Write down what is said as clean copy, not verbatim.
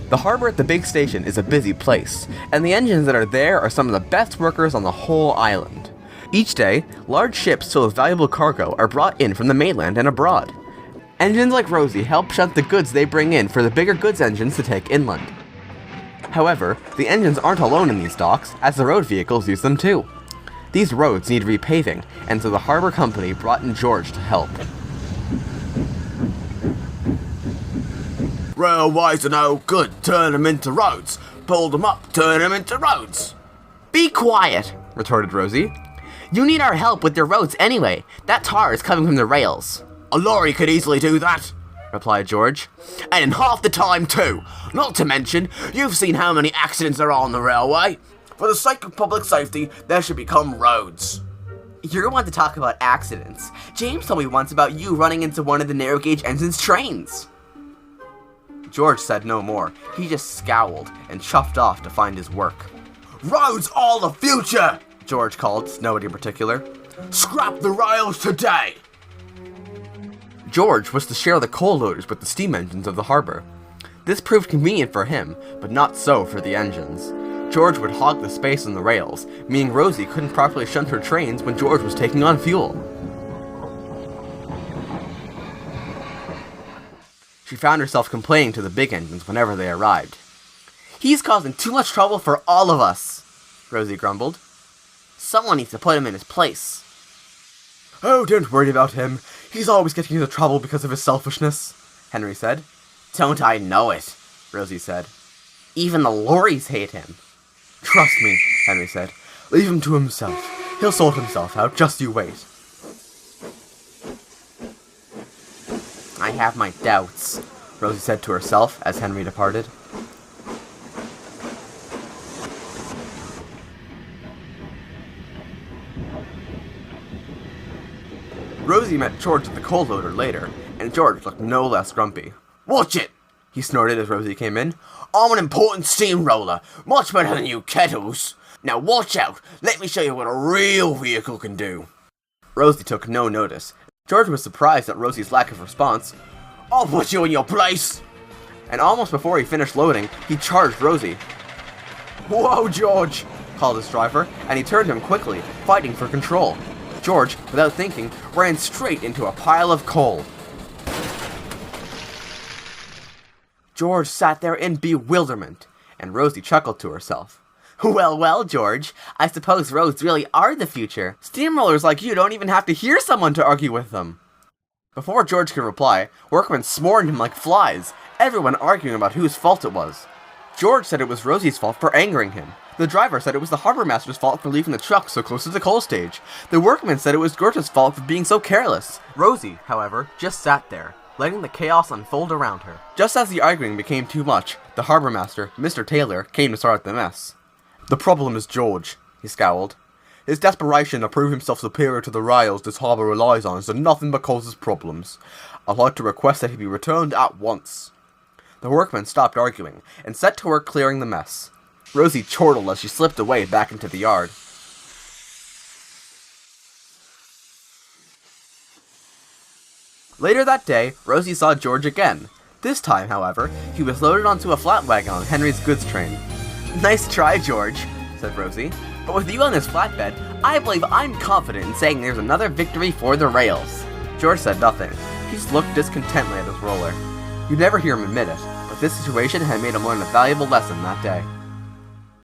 The harbor at the big station is a busy place, and the engines that are there are some of the best workers on the whole island. Each day, large ships full of valuable cargo are brought in from the mainland and abroad. Engines like Rosie help shunt the goods they bring in for the bigger goods engines to take inland. However, the engines aren't alone in these docks, as the road vehicles use them too. These roads need repaving, and so the harbor company brought in George to help. Railways are no good, turn them into roads. Pull them up, turn them into roads. Be quiet, retorted Rosie. You need our help with your roads anyway. That tar is coming from the rails. A lorry could easily do that, replied George. And in half the time too. Not to mention, you've seen how many accidents there are on the railway. For the sake of public safety, there should become roads. You're one to talk about accidents. James told me once about you running into one of the narrow gauge engine's trains. George said no more. He just scowled and chuffed off to find his work. Roads are the future, George called to nobody in particular. Scrap the rails today. George was to share the coal loaders with the steam engines of the harbor. This proved convenient for him, but not so for the engines. George would hog the space on the rails, meaning Rosie couldn't properly shunt her trains when George was taking on fuel. She found herself complaining to the big engines whenever they arrived. He's causing too much trouble for all of us, Rosie grumbled. Someone needs to put him in his place. Oh, don't worry about him. He's always getting into trouble because of his selfishness, Henry said. Don't I know it, Rosie said. Even the lorries hate him. Trust me, Henry said. Leave him to himself. He'll sort himself out, just you wait. I have my doubts, Rosie said to herself as Henry departed. Rosie met George at the coal loader later, and George looked no less grumpy. Watch it, he snorted as Rosie came in. I'm an important steamroller, much better than you kettles. Now watch out, let me show you what a real vehicle can do. Rosie took no notice. George was surprised at Rosie's lack of response. I'll put you in your place. And almost before he finished loading, he charged Rosie. Whoa, George, called his driver, and he turned him quickly, fighting for control. George, without thinking, ran straight into a pile of coal. George sat there in bewilderment, and Rosie chuckled to herself. Well, well, George, I suppose roads really are the future. Steamrollers like you don't even have to hear someone to argue with them. Before George could reply, workmen swarmed him like flies, everyone arguing about whose fault it was. George said it was Rosie's fault for angering him. The driver said it was the harbor master's fault for leaving the truck so close to the coal stage. The workmen said it was Gerta's fault for being so careless. Rosie, however, just sat there, letting the chaos unfold around her. Just as the arguing became too much, the harbor master, Mr. Taylor, came to sort out the mess. The problem is George, he scowled. His desperation to prove himself superior to the rails this harbor relies on has done nothing but causes problems. I'd like to request that he be returned at once. The workmen stopped arguing, and set to work clearing the mess. Rosie chortled as she slipped away back into the yard. Later that day, Rosie saw George again. This time, however, he was loaded onto a flat wagon on Henry's goods train. Nice try, George, said Rosie. But with you on this flatbed, I believe I'm confident in saying there's another victory for the rails. George said nothing. He just looked discontently at his roller. You'd never hear him admit it, but this situation had made him learn a valuable lesson that day.